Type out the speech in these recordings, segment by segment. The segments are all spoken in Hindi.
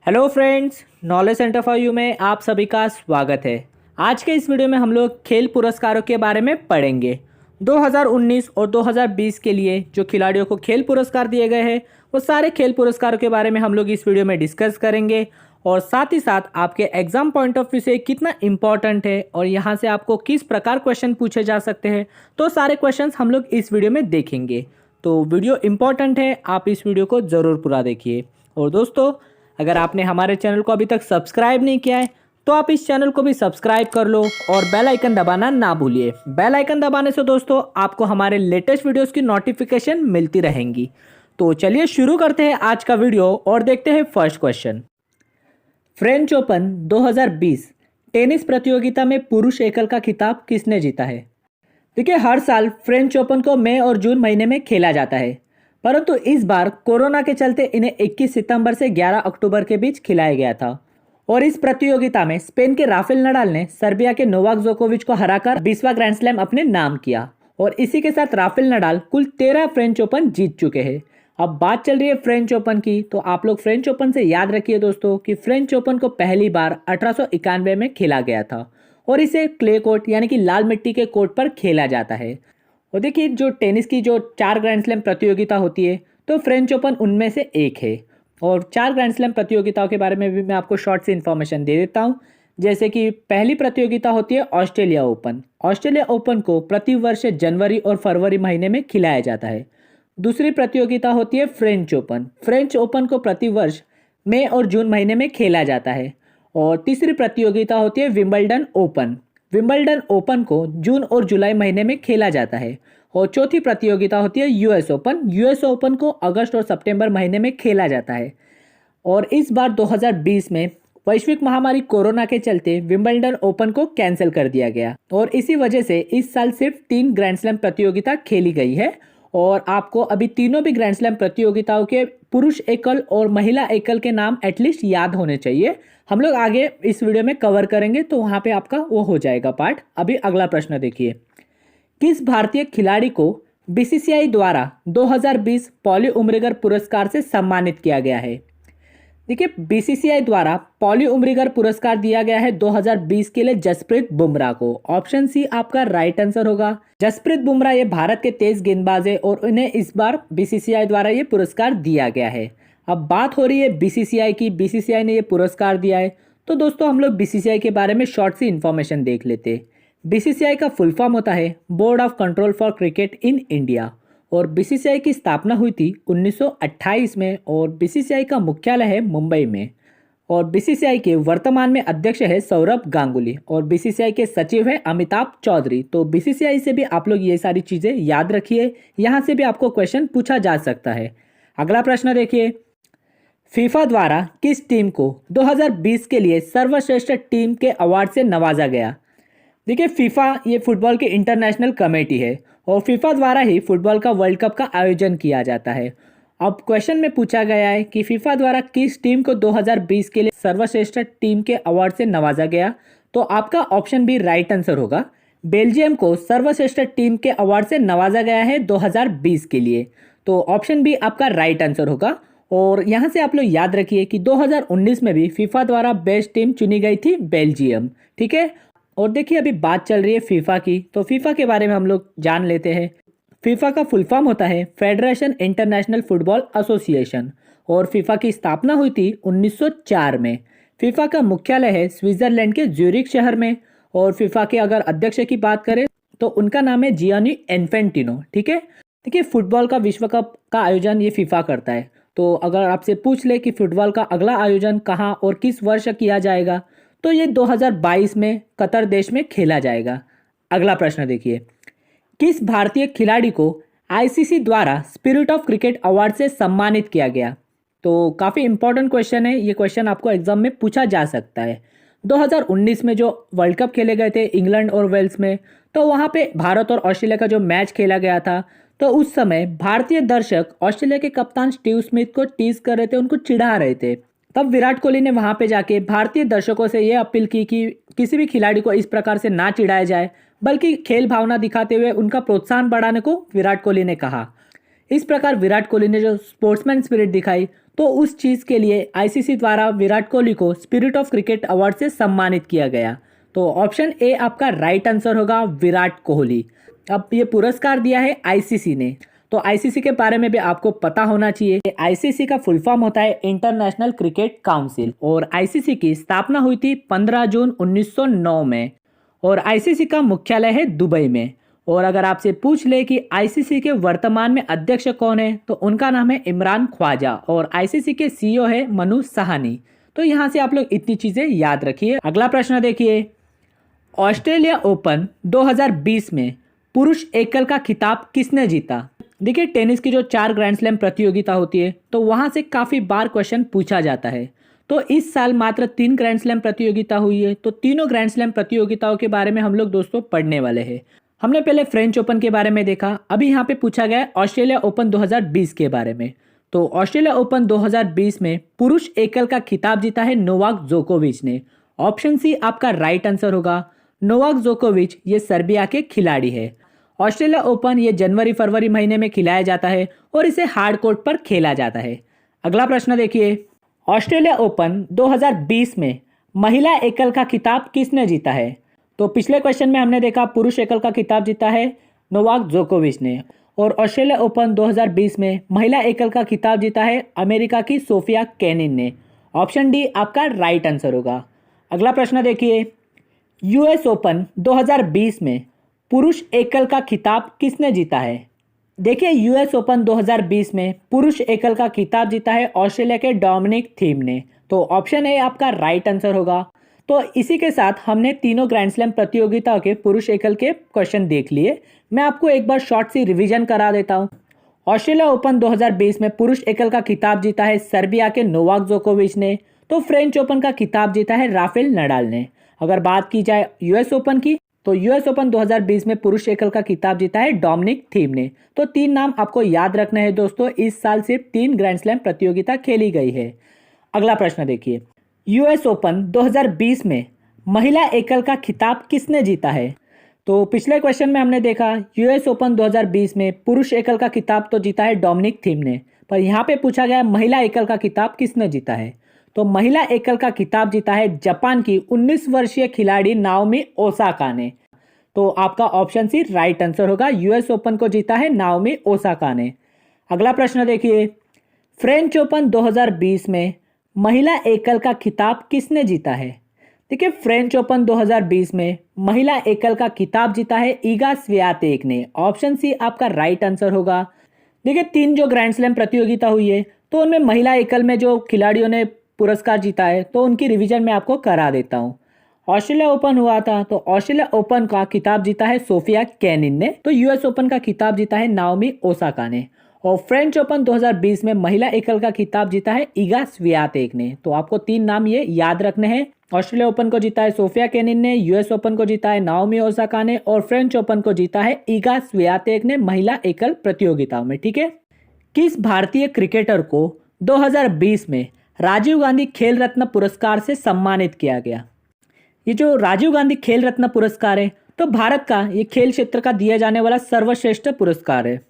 Hello friends, knowledge centre for you में आप सभी का स्वागत है। आज के इस वीडियो में हम लोग खेल पुरस्कारों के बारे में पढ़ेंगे। 2019 और 2020 के लिए जो खिलाड़ियों को खेल पुरस्कार दिए गए हैं वो सारे खेल पुरस्कारों के बारे में हम लोग इस वीडियो में डिस्कस करेंगे और साथ ही साथ आपके एग्जाम पॉइंट ऑफ व्यू से कितना इम्पॉर्टेंट है और यहाँ से आपको किस प्रकार क्वेश्चन पूछे जा सकते हैं, तो सारे क्वेश्चन हम लोग इस वीडियो में देखेंगे। तो वीडियो इम्पॉर्टेंट है, आप इस वीडियो को ज़रूर पूरा देखिए। और दोस्तों, अगर आपने हमारे चैनल को अभी तक सब्सक्राइब नहीं किया है तो आप इस चैनल को भी सब्सक्राइब कर लो और बेल आइकन दबाना ना भूलिए। बेल आइकन दबाने से दोस्तों आपको हमारे लेटेस्ट वीडियोस की नोटिफिकेशन मिलती रहेंगी। तो चलिए शुरू करते हैं आज का वीडियो और देखते हैं first question. French open 2020 tennis प्रतियोगिता में पुरुष एकल का खिताब किसने जीता है? देखिए, हर साल फ्रेंच ओपन को मई और जून महीने में खेला जाता है, परंतु इस बार कोरोना के चलते इन्हें 21 सितंबर से 11 अक्टूबर के बीच खिलाया गया था। और इस प्रतियोगिता में स्पेन के राफेल नडाल ने सर्बिया के नोवाक जोकोविच को हराकर 20वां ग्रैंड स्लैम अपने नाम किया और इसी के साथ राफेल नडाल कुल 13 फ्रेंच ओपन जीत चुके हैं। अब बात चल रही है फ्रेंच ओपन की, तो आप लोग फ्रेंच ओपन से याद रखिए दोस्तों कि फ्रेंच ओपन को पहली बार 1891 में खेला गया था और इसे क्ले कोर्ट यानी कि लाल मिट्टी के कोर्ट पर खेला जाता है। और देखिए, जो टेनिस की जो 4 ग्रैंड स्लैम प्रतियोगिता होती है तो फ्रेंच ओपन उनमें से एक है। और 4 ग्रैंड स्लैम प्रतियोगिताओं के बारे में भी मैं आपको शॉर्ट सी इन्फॉर्मेशन दे देता हूँ। जैसे कि पहली प्रतियोगिता होती है ऑस्ट्रेलिया ओपन। ऑस्ट्रेलिया ओपन को प्रतिवर्ष जनवरी और फरवरी महीने में खिलाया जाता है। दूसरी प्रतियोगिता होती है फ्रेंच ओपन। फ्रेंच ओपन को प्रतिवर्ष मई और जून महीने में खेला जाता है। और तीसरी प्रतियोगिता होती है विंबलडन ओपन। विंबलडन ओपन को जून और जुलाई महीने में खेला जाता है। और चौथी प्रतियोगिता होती है यूएस ओपन। यूएस ओपन को अगस्त और सितंबर महीने में खेला जाता है। और इस बार 2020 में वैश्विक महामारी कोरोना के चलते विंबलडन ओपन को कैंसिल कर दिया गया और इसी वजह से इस साल सिर्फ 3 ग्रैंड स्लैम प्रतियोगिता खेली गई है। और आपको अभी तीनों भी ग्रैंड स्लैम प्रतियोगिताओं के पुरुष एकल और महिला एकल के नाम एटलीस्ट याद होने चाहिए। हम लोग आगे इस वीडियो में कवर करेंगे तो वहाँ पे आपका वो हो जाएगा पार्ट। अभी अगला प्रश्न देखिए, किस भारतीय खिलाड़ी को बीसीसीआई द्वारा 2020 पॉली उम्रिगर पुरस्कार से सम्मानित किया गया है? देखिए, बीसीसीआई द्वारा पॉली उम्रिगर पुरस्कार दिया गया है 2020 के लिए जसप्रीत बुमराह को। ऑप्शन सी आपका राइट आंसर होगा। जसप्रीत बुमराह ये भारत के तेज गेंदबाज है और उन्हें इस बार बीसीसीआई द्वारा ये पुरस्कार दिया गया है। अब बात हो रही है बीसीसीआई की, बीसीसीआई ने ये पुरस्कार दिया है तो दोस्तों हम लोग बीसीसीआई के बारे में शॉर्ट सी इन्फॉर्मेशन देख लेते। बीसीसीआई का फुल फॉर्म होता है board of control for cricket in India और बीसीसीआई की स्थापना हुई थी 1928 में और बीसीसीआई का मुख्यालय है मुंबई में। और बीसीसीआई के वर्तमान में अध्यक्ष है सौरभ गांगुली और बीसीसीआई के सचिव है अमिताभ चौधरी। तो बीसीसीआई से भी आप लोग ये सारी चीज़ें याद रखिए, यहाँ से भी आपको क्वेश्चन पूछा जा सकता है। अगला प्रश्न देखिए, फीफा द्वारा किस टीम को 2020 के लिए सर्वश्रेष्ठ टीम के अवार्ड से नवाजा गया? देखिए, फीफा ये फुटबॉल की इंटरनेशनल कमेटी है और फीफा द्वारा ही फुटबॉल का वर्ल्ड कप का आयोजन किया जाता है। अब क्वेश्चन में पूछा गया है कि फीफा द्वारा किस टीम को 2020 के लिए सर्वश्रेष्ठ टीम के अवार्ड से नवाजा गया, तो आपका ऑप्शन बी राइट आंसर होगा। बेल्जियम को सर्वश्रेष्ठ टीम के अवार्ड से नवाजा गया है 2020 के लिए, तो ऑप्शन बी आपका राइट आंसर होगा। और यहाँ से आप लोग याद रखिए कि 2019 में भी फीफा द्वारा बेस्ट टीम चुनी गई थी बेल्जियम, ठीक है। और देखिए, अभी बात चल रही है फीफा की, तो फीफा के बारे में हम लोग जान लेते हैं। फीफा का फुल फॉर्म होता है फेडरेशन इंटरनेशनल फुटबॉल एसोसिएशन और फीफा की स्थापना हुई थी 1904 में। फीफा का मुख्यालय है स्विट्जरलैंड के ज्यूरिख शहर में और फीफा के अगर अध्यक्ष की बात करें तो उनका नाम है जियानी इन्फेंटिनो, ठीक है। देखिए, फुटबॉल का विश्व कप का आयोजन ये फीफा करता है। तो अगर आपसे पूछ ले कि फुटबॉल का अगला आयोजन कहाँ और किस वर्ष किया जाएगा, तो ये 2022 में कतर देश में खेला जाएगा। अगला प्रश्न देखिए, किस भारतीय खिलाड़ी को आईसीसी द्वारा स्पिरिट ऑफ क्रिकेट अवार्ड से सम्मानित किया गया? तो काफ़ी इंपॉर्टेंट क्वेश्चन है, ये क्वेश्चन आपको एग्जाम में पूछा जा सकता है। 2019 में जो वर्ल्ड कप खेले गए थे इंग्लैंड और वेल्स में, तो वहाँ पे भारत और ऑस्ट्रेलिया का जो मैच खेला गया था, तो उस समय भारतीय दर्शक ऑस्ट्रेलिया के कप्तान स्टीव स्मिथ को टीज कर रहे थे, उनको चिढ़ा रहे थे। तब विराट कोहली ने वहां पे जाके भारतीय दर्शकों से ये अपील की कि किसी भी खिलाड़ी को इस प्रकार से ना चिढ़ाया जाए, बल्कि खेल भावना दिखाते हुए उनका प्रोत्साहन बढ़ाने को विराट कोहली ने कहा। इस प्रकार विराट कोहली ने जो स्पोर्ट्समैन स्पिरिट दिखाई तो उस चीज़ के लिए आईसीसी द्वारा विराट कोहली को स्पिरिट ऑफ क्रिकेट अवार्ड से सम्मानित किया गया। तो ऑप्शन ए आपका राइट आंसर होगा, विराट कोहली। अब ये पुरस्कार दिया है आईसीसी ने, तो आईसीसी के बारे में भी आपको पता होना चाहिए। आईसीसी का फुल फॉर्म होता है इंटरनेशनल क्रिकेट काउंसिल, और आईसीसी की स्थापना हुई थी 15 जून 1909 में, और आईसीसी का मुख्यालय है दुबई में। और अगर आपसे पूछ ले कि आईसीसी के वर्तमान में अध्यक्ष कौन है, तो उनका नाम है इमरान ख्वाजा, और आईसीसी के सीईओ है मनु साहनी। तो यहाँ से आप लोग इतनी चीज़ें याद रखिए। अगला प्रश्न देखिए, ऑस्ट्रेलिया ओपन 2020 में पुरुष एकल का खिताब किसने जीता? देखिए, टेनिस की जो 4 ग्रैंड स्लैम प्रतियोगिता होती है, तो वहाँ से काफ़ी बार क्वेश्चन पूछा जाता है। तो इस साल मात्र 3 ग्रैंड स्लैम प्रतियोगिता हुई है, तो तीनों ग्रैंड स्लैम प्रतियोगिताओं के बारे में हम लोग दोस्तों पढ़ने वाले हैं। हमने पहले फ्रेंच ओपन के बारे में देखा, अभी यहाँ पे पूछा गया है ऑस्ट्रेलिया ओपन 2020 के बारे में। तो ऑस्ट्रेलिया ओपन 2020 में पुरुष एकल का खिताब जीता है नोवाक जोकोविच ने। ऑप्शन सी आपका राइट आंसर होगा। नोवाक जोकोविच ये सर्बिया के खिलाड़ी है। ऑस्ट्रेलिया ओपन ये जनवरी फरवरी महीने में खिलाया जाता है और इसे हार्ड कोर्ट पर खेला जाता है। अगला प्रश्न देखिए, ऑस्ट्रेलिया ओपन 2020 में महिला एकल का खिताब किसने जीता है? तो पिछले क्वेश्चन में हमने देखा पुरुष एकल का खिताब जीता है नोवाक जोकोविच ने, और ऑस्ट्रेलिया ओपन 2020 में महिला एकल का खिताब जीता है अमेरिका की सोफिया केनिन ने। ऑप्शन डी आपका राइट आंसर होगा। अगला प्रश्न देखिए, यूएस ओपन 2020 में पुरुष एकल का खिताब किसने जीता है? देखिए, यूएस ओपन 2020 में पुरुष एकल का खिताब जीता है ऑस्ट्रेलिया के डोमिनिक थीम ने। तो ऑप्शन ए आपका राइट आंसर होगा। तो इसी के साथ हमने तीनों ग्रैंड स्लैम प्रतियोगिताओं के पुरुष एकल के क्वेश्चन देख लिए। मैं आपको एक बार शॉर्ट सी रिवीजन करा देता हूँ। ऑस्ट्रेलिया ओपन 2020 में पुरुष एकल का खिताब जीता है सर्बिया के नोवाक जोकोविच ने। तो फ्रेंच ओपन का खिताब जीता है राफेल नडाल ने। अगर बात की जाए यूएस ओपन की, तो यूएस ओपन 2020 में पुरुष एकल का खिताब जीता है डोमिनिक थीम ने। तो 3 नाम आपको याद रखना है दोस्तों। इस साल सिर्फ 3 ग्रैंड स्लैम प्रतियोगिता खेली गई है। अगला प्रश्न देखिए, यूएस ओपन 2020 में महिला एकल का खिताब किसने जीता है? तो पिछले क्वेश्चन में हमने देखा यूएस ओपन 2020 में पुरुष एकल का खिताब तो जीता है डोमिनिक थीम ने, पर यहाँ पे पूछा गया महिला एकल का खिताब किसने जीता है? तो महिला एकल का खिताब जीता है जापान की 19 वर्षीय खिलाड़ी नाओमी ओसाका ने। तो आपका ऑप्शन सी राइट आंसर होगा। यूएस ओपन को जीता है नाओमी ओसाका ने। अगला प्रश्न देखिए, फ्रेंच ओपन 2020 में महिला एकल का खिताब किसने जीता है? देखिए, फ्रेंच ओपन 2020 में महिला एकल का खिताब जीता है ईगा स्वियातेक ने। ऑप्शन सी आपका राइट आंसर होगा। देखिए, 3 जो ग्रैंड स्लैम प्रतियोगिता हुई है, तो उनमें महिला एकल में जो खिलाड़ियों ने पुरस्कार जीता है, तो उनकी रिवीजन मैं आपको करा देता हूँ। ऑस्ट्रेलिया ओपन हुआ था, तो ऑस्ट्रेलिया ओपन का खिताब जीता है सोफिया केनिन ने। तो यूएस ओपन का खिताब जीता है नाओमी ओसाका ने। और फ्रेंच ओपन 2020 में महिला एकल का खिताब जीता है ईगा स्वियातेक ने। तो आपको 3 नाम ये याद रखने हैं। ऑस्ट्रेलिया ओपन को जीता है सोफिया केनिन ने, यूएस ओपन को जीता है नाओमी ओसाका ने, और फ्रेंच ओपन को जीता है ईगा स्वियातेक ने महिला एकल प्रतियोगिताओं में। ठीक है, किस भारतीय क्रिकेटर को 2020 में राजीव गांधी खेल रत्न पुरस्कार से सम्मानित किया गया? ये जो राजीव गांधी खेल रत्न पुरस्कार है, तो भारत का ये खेल क्षेत्र का दिया जाने वाला सर्वश्रेष्ठ पुरस्कार है।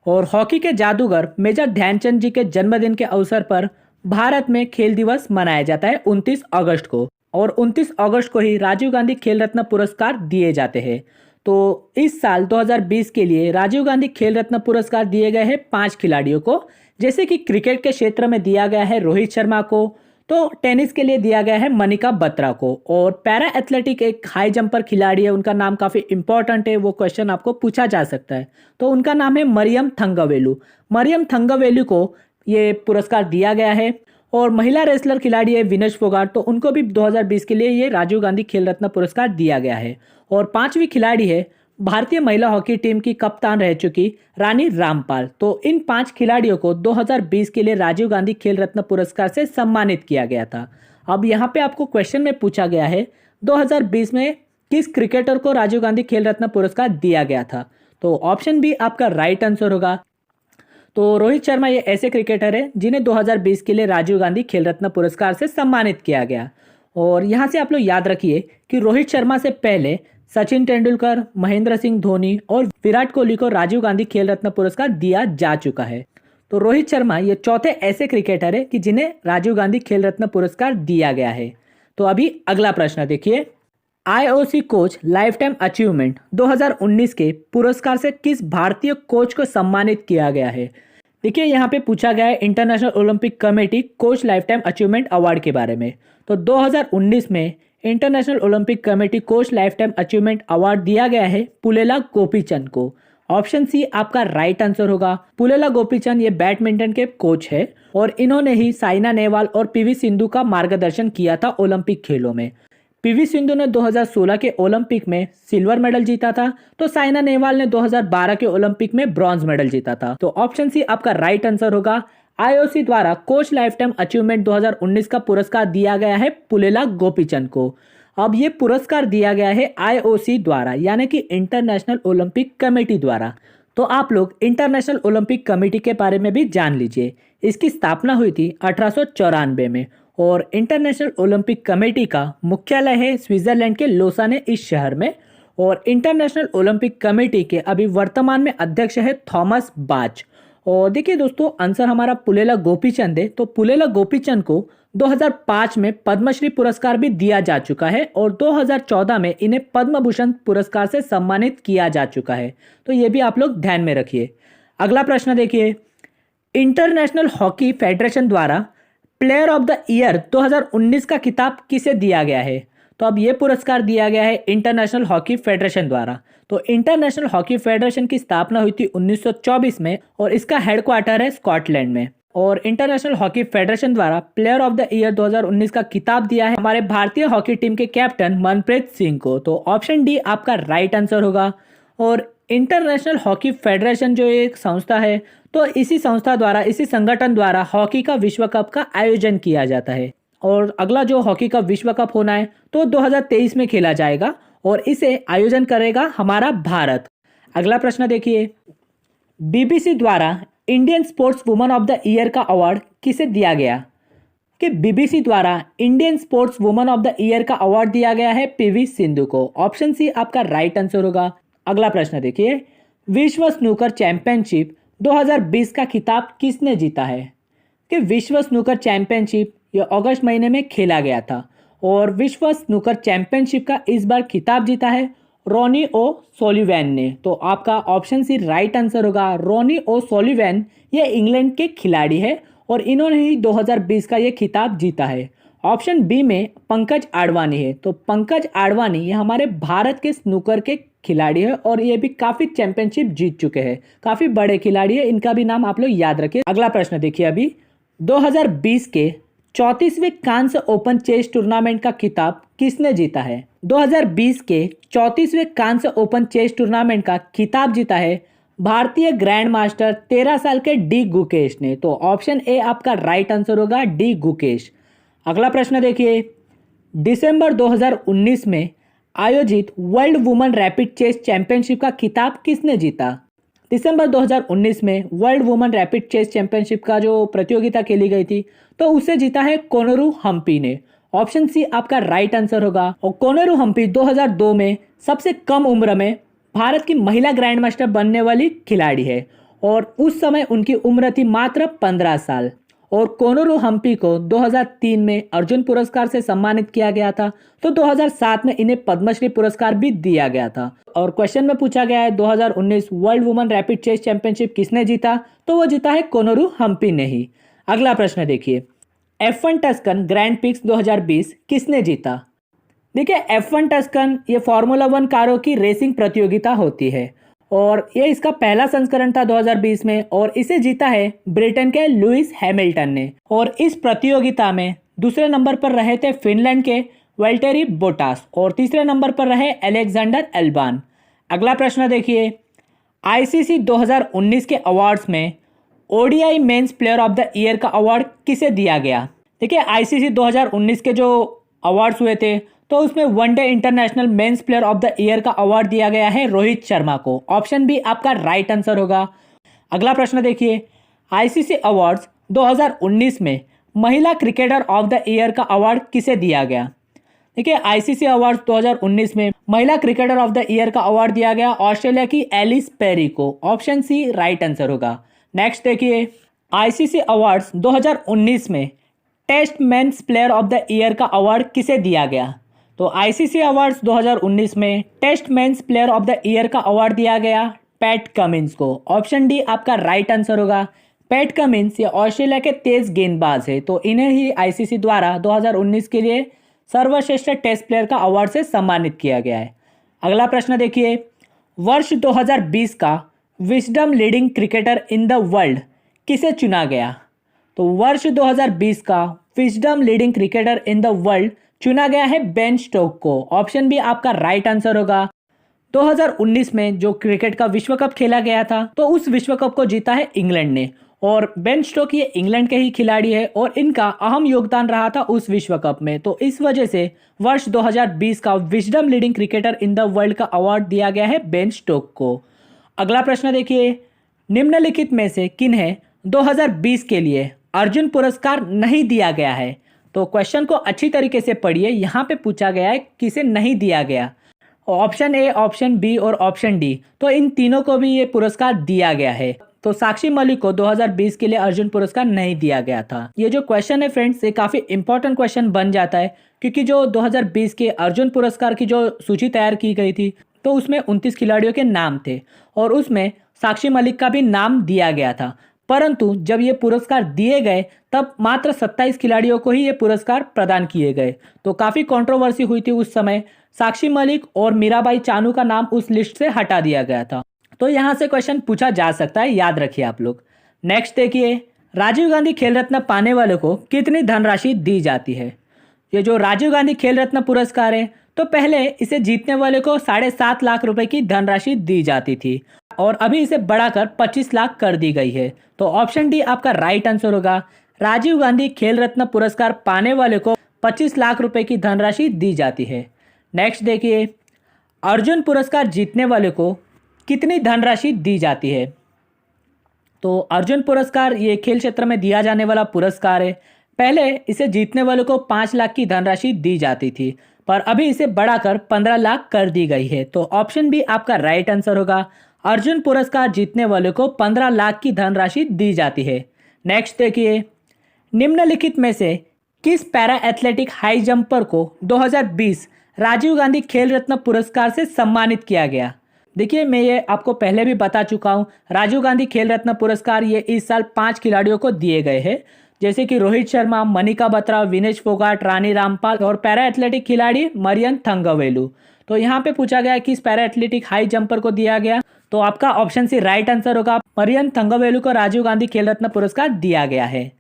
और हॉकी के जादूगर मेजर ध्यानचंद जी के जन्मदिन के अवसर पर भारत में खेल दिवस मनाया जाता है 29 अगस्त को, और 29 अगस्त को ही राजीव गांधी खेल रत्न पुरस्कार दिए जाते हैं। तो इस साल 2020 के लिए राजीव गांधी खेल रत्न पुरस्कार दिए गए हैं 5 खिलाड़ियों को, जैसे कि क्रिकेट के क्षेत्र में दिया गया है रोहित शर्मा को, तो टेनिस के लिए दिया गया है मनिका बत्रा को, और पैरा एथलेटिक एक हाई जंपर खिलाड़ी है, उनका नाम काफ़ी इंपॉर्टेंट है, वो क्वेश्चन आपको पूछा जा सकता है। तो उनका नाम है मरियम थंगवेलु। मरियम थंगवेलु को ये पुरस्कार दिया गया है। और महिला रेसलर खिलाड़ी है विनेश फोगाट, तो उनको भी 2020 के लिए ये राजीव गांधी खेल रत्न पुरस्कार दिया गया है। और 5वीं खिलाड़ी है भारतीय महिला हॉकी टीम की कप्तान रह चुकी रानी रामपाल। तो इन 5 खिलाड़ियों को 2020 के लिए राजीव गांधी खेल रत्न पुरस्कार से सम्मानित किया गया था। अब यहाँ पे आपको क्वेश्चन में पूछा गया है 2020 में किस क्रिकेटर को राजीव गांधी खेल रत्न पुरस्कार दिया गया था? तो ऑप्शन बी आपका राइट आंसर होगा। तो रोहित शर्मा ये ऐसे क्रिकेटर है जिन्हें 2020 के लिए राजीव गांधी खेल रत्न पुरस्कार से सम्मानित किया गया। और यहाँ से आप लोग याद रखिए कि रोहित शर्मा से पहले सचिन तेंदुलकर, महेंद्र सिंह धोनी और विराट कोहली को राजीव गांधी खेल रत्न पुरस्कार दिया जा चुका है। तो रोहित शर्मा ये चौथे ऐसे क्रिकेटर है कि जिन्हें राजीव गांधी खेल रत्न पुरस्कार दिया गया है। तो अभी अगला प्रश्न देखिए, IOC coach life time achievement 2019 के पुरस्कार से किस भारतीय कोच को सम्मानित किया गया है। देखिए यहाँ पे पूछा गया है international Olympic committee coach life time achievement award के बारे में। तो 2019 में international Olympic committee coach life time achievement award दिया गया है पुलेला गोपीचंद को। ऑप्शन सी आपका राइट आंसर होगा। पुलेला गोपीचंद ये बैडमिंटन के कोच है और इन्होंने ही साइना नेहवाल और पीवी सिंधु का मार्गदर्शन किया था ओलंपिक खेलों में। पीवी सिंधु ने 2016 के ओलंपिक में सिल्वर मेडल जीता था, तो साइना नेहवाल ने 2012 के ओलंपिक में ब्रॉन्ज मेडल जीता था। तो ऑप्शन सी आपका राइट आंसर होगा। आईओसी द्वारा कोच लाइफ टाइम अचीवमेंट 2019 का पुरस्कार दिया गया है पुलेला गोपीचंद को। अब ये पुरस्कार दिया गया है आईओसी द्वारा, यानी कि इंटरनेशनल ओलंपिक कमेटी द्वारा। तो आप लोग इंटरनेशनल ओलंपिक कमेटी के बारे में भी जान लीजिए। इसकी स्थापना हुई थी 1894 में और इंटरनेशनल ओलंपिक कमेटी का मुख्यालय है स्विट्जरलैंड के लोसाने इस शहर में। और इंटरनेशनल ओलंपिक कमेटी के अभी वर्तमान में अध्यक्ष है थॉमस बाच। और देखिए दोस्तों, आंसर हमारा पुलेला गोपीचंद है। तो पुलेला गोपीचंद को 2005 में पद्मश्री पुरस्कार भी दिया जा चुका है और 2014 में इन्हें पद्म भूषण पुरस्कार से सम्मानित किया जा चुका है। तो ये भी आप लोग ध्यान में रखिए। अगला प्रश्न देखिए, इंटरनेशनल हॉकी फेडरेशन द्वारा प्लेयर ऑफ द ईयर 2019 का खिताब किसे दिया गया है। तो अब ये पुरस्कार दिया गया है इंटरनेशनल हॉकी फेडरेशन द्वारा। तो इंटरनेशनल हॉकी फेडरेशन की स्थापना हुई थी 1924 में और इसका हेडक्वार्टर है स्कॉटलैंड में। और इंटरनेशनल हॉकी फेडरेशन द्वारा प्लेयर ऑफ द ईयर 2019 का खिताब दिया है हमारे भारतीय हॉकी टीम के कैप्टन मनप्रीत सिंह को। तो ऑप्शन डी आपका राइट आंसर होगा। और इंटरनेशनल हॉकी फेडरेशन जो एक संस्था है, तो इसी संस्था द्वारा, इसी संगठन द्वारा हॉकी का विश्व कप का आयोजन किया जाता है। और अगला जो हॉकी का विश्व कप होना है तो 2023 में खेला जाएगा और इसे आयोजन करेगा हमारा भारत। अगला प्रश्न देखिए, बीबीसी द्वारा Indian sports woman of the year का अवार्ड किसे दिया गया। कि बीबीसी द्वारा Indian sports woman of the year का अवार्ड दिया गया है पीवी सिंधु को। ऑप्शन सी आपका राइट आंसर होगा। अगला प्रश्न देखिए, विश्व स्नूकर चैंपियनशिप 2020 का खिताब किसने जीता है। कि विश्व स्नूकर चैंपियनशिप ये अगस्त महीने में खेला गया था और विश्व स्नूकर चैंपियनशिप का इस बार खिताब जीता है रोनी ओ सोलिवैन ने। तो आपका ऑप्शन सी राइट आंसर होगा। रोनी ओ सोलिवैन ये इंग्लैंड के खिलाड़ी है और इन्होंने ही 2020 का ये खिताब जीता है। ऑप्शन बी में पंकज आडवाणी है। तो पंकज आडवाणी ये हमारे भारत के स्नूकर के खिलाड़ी है और ये भी काफी चैंपियनशिप जीत चुके हैं, काफी बड़े खिलाड़ी है। इनका भी नाम आप लोग याद रखिए। अगला प्रश्न देखिए, अभी 2020 के 34वें कांस्य ओपन चेस टूर्नामेंट का खिताब किसने जीता है। 2020 के 34वें कांस्य ओपन चेस टूर्नामेंट का खिताब जीता है भारतीय ग्रैंड मास्टर 13 साल के डी गुकेश ने। तो ऑप्शन ए आपका राइट आंसर होगा, डी गुकेश। अगला प्रश्न देखिए, दिसंबर 2019 में आयोजित world women rapid chess championship का खिताब किसने जीता। दिसंबर 2019 में world women rapid chess championship का जो प्रतियोगिता खेली गई थी तो उसे जीता है कोनेरू हम्पी ने। ऑप्शन सी आपका राइट आंसर होगा। और कोनेरू हम्पी 2002 में सबसे कम उम्र में भारत की महिला ग्रैंड मास्टर बनने वाली खिलाड़ी है और उस समय उनकी उम्र थी मात्र 15 साल। और कोनेरू हम्पी को 2003 में अर्जुन पुरस्कार से सम्मानित किया गया था, तो 2007 में इन्हें पद्मश्री पुरस्कार भी दिया गया था। और क्वेश्चन में पूछा गया है 2019 world women rapid chess championship किसने जीता, तो वो जीता है कोनेरू हम्पी ने ही। अगला प्रश्न देखिए, F1 टस्कन ग्रैंड पिक्स 2020 किसने जीता। देखिए F1 टस्कन ये फार्मूला 1 कारों की रेसिंग प्रतियोगिता होती है और ये इसका पहला संस्करण था 2020 में और इसे जीता है ब्रिटेन के लुइस हैमिल्टन ने। और इस प्रतियोगिता में दूसरे नंबर पर रहे थे फिनलैंड के वेल्टेरी बोटास और तीसरे नंबर पर रहे अलेक्जेंडर एल्बान। अगला प्रश्न देखिए, आईसीसी 2019 के अवार्ड्स में ODI mains player of the year का अवार्ड किसे दिया गया। देखिए आईसीसी 2019 के जो अवार्ड्स हुए थे तो उसमें one day international mains player of the year का अवार्ड दिया गया है रोहित शर्मा को। ऑप्शन बी आपका राइट आंसर होगा। अगला प्रश्न देखिए, आईसीसी अवार्ड्स 2019 में महिला क्रिकेटर ऑफ द ईयर का अवार्ड किसे दिया गया। देखिए आईसीसी अवार्ड्स 2019 में महिला क्रिकेटर ऑफ द ईयर का अवार्ड दिया गया ऑस्ट्रेलिया की एलिस पेरी को। ऑप्शन सी राइट आंसर होगा। नेक्स्ट देखिए, आईसीसी अवार्ड्स 2019 में test men's player of the year का अवार्ड किसे दिया गया? तो आईसीसी अवार्ड्स 2019 में test men's player of the year का अवार्ड दिया गया पैट कमिंस को। ऑप्शन डी आपका राइट आंसर होगा। पैट कमिंस ये ऑस्ट्रेलिया के तेज गेंदबाज है, तो इन्हें ही आईसीसी द्वारा 2019 के लिए सर्वश्रेष्ठ टेस्ट प्लेयर का अवार्ड से सम्मानित किया गया है। अगला प्रश्न देखिए, वर्ष 2020 का wisdom leading cricketer in the world किसे चुना गया? तो वर्ष 2020 का wisdom leading cricketer in the world चुना गया है बेन स्टोक को। ऑप्शन बी आपका राइट आंसर होगा। 2019 में जो क्रिकेट का विश्व कप खेला गया था, तो उस विश्व कप को जीता है इंग्लैंड ने, और बेन स्टोक ये इंग्लैंड के ही खिलाड़ी है और इनका अहम योगदान रहा था उस विश्व कप में। तो इस वजह से वर्ष 2020 का wisdom leading cricketer in the world का अवार्ड दिया गया है बेन स्टोक को। अगला प्रश्न देखिए, निम्नलिखित में से किन्हें 2020 के लिए अर्जुन पुरस्कार नहीं दिया गया है? तो क्वेश्चन को अच्छी तरीके से पढ़िए, यहाँ पे पूछा गया है किसे नहीं दिया गया। ऑप्शन ए, ऑप्शन बी और ऑप्शन डी, तो इन तीनों को भी ये पुरस्कार दिया गया है। तो साक्षी मलिक को 2020 के लिए अर्जुन पुरस्कार नहीं दिया गया था। ये जो क्वेश्चन है फ्रेंड्स, ये काफ़ी इंपॉर्टेंट क्वेश्चन बन जाता है, क्योंकि जो 2020 के अर्जुन पुरस्कार की जो सूची तैयार की गई थी, तो उसमें 29 खिलाड़ियों के नाम थे और उसमें साक्षी मलिक का भी नाम दिया गया था। परंतु जब ये पुरस्कार दिए गए तब मात्र 27 खिलाड़ियों को ही ये पुरस्कार प्रदान किए गए। तो काफ़ी कंट्रोवर्सी हुई थी उस समय। साक्षी मलिक और मीराबाई चानू का नाम उस लिस्ट से हटा दिया गया था। तो यहाँ से क्वेश्चन पूछा जा सकता है, याद रखिए आप लोग। नेक्स्ट देखिए, राजीव गांधी खेल रत्न पाने वाले को कितनी धनराशि दी जाती है? ये जो राजीव गांधी खेल रत्न पुरस्कार है, तो पहले इसे जीतने वाले को 7.5 लाख रुपए की धनराशि दी जाती थी और अभी इसे बढ़ाकर 25 लाख कर दी गई है। तो ऑप्शन डी आपका राइट आंसर होगा। राजीव गांधी खेल रत्न पुरस्कार पाने वाले को 25 लाख रुपए की धनराशि दी जाती है। नेक्स्ट देखिए, अर्जुन पुरस्कार जीतने वाले को कितनी धनराशि दी जाती है? तो अर्जुन पुरस्कार ये खेल क्षेत्र में दिया जाने वाला पुरस्कार है। पहले इसे जीतने वाले को 5 लाख की धनराशि दी जाती थी, पर अभी इसे बढ़ाकर 15 लाख कर दी गई है। तो ऑप्शन बी आपका राइट आंसर होगा। अर्जुन पुरस्कार जीतने वाले को 15 लाख की धनराशि दी जाती है। नेक्स्ट देखिए, निम्नलिखित में से किस पैरा एथलेटिक हाई जंपर को 2020 राजीव गांधी खेल रत्न पुरस्कार से सम्मानित किया गया? देखिए, मैं ये आपको पहले भी बता चुका हूँ, राजीव गांधी खेल रत्न पुरस्कार ये इस साल 5 खिलाड़ियों को दिए गए हैं, जैसे कि रोहित शर्मा, मनिका बत्रा, विनेश फोगाट, रानी रामपाल और पैरा एथलेटिक खिलाड़ी मरियन थंगवेलु। तो यहाँ पे पूछा गया कि इस पैरा एथलेटिक हाई जंपर को दिया गया, तो आपका ऑप्शन सी राइट आंसर होगा। मरियन थंगवेलु को राजीव गांधी खेल रत्न पुरस्कार दिया गया है।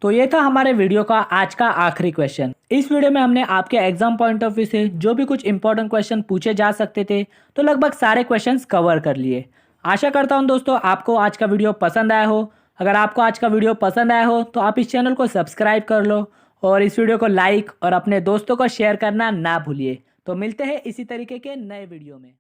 तो ये था हमारे वीडियो का आज का आखिरी क्वेश्चन। इस वीडियो में हमने आपके एग्जाम पॉइंट ऑफ व्यू से जो भी कुछ इंपॉर्टेंट क्वेश्चन पूछे जा सकते थे, तो लगभग सारे क्वेश्चंस कवर कर लिए। आशा करता हूं दोस्तों आपको आज का वीडियो पसंद आया हो। अगर आपको आज का वीडियो पसंद आया हो तो आप इस चैनल को सब्सक्राइब कर लो और इस वीडियो को लाइक और अपने दोस्तों को शेयर करना ना भूलिए। तो मिलते हैं इसी तरीके के नए वीडियो में।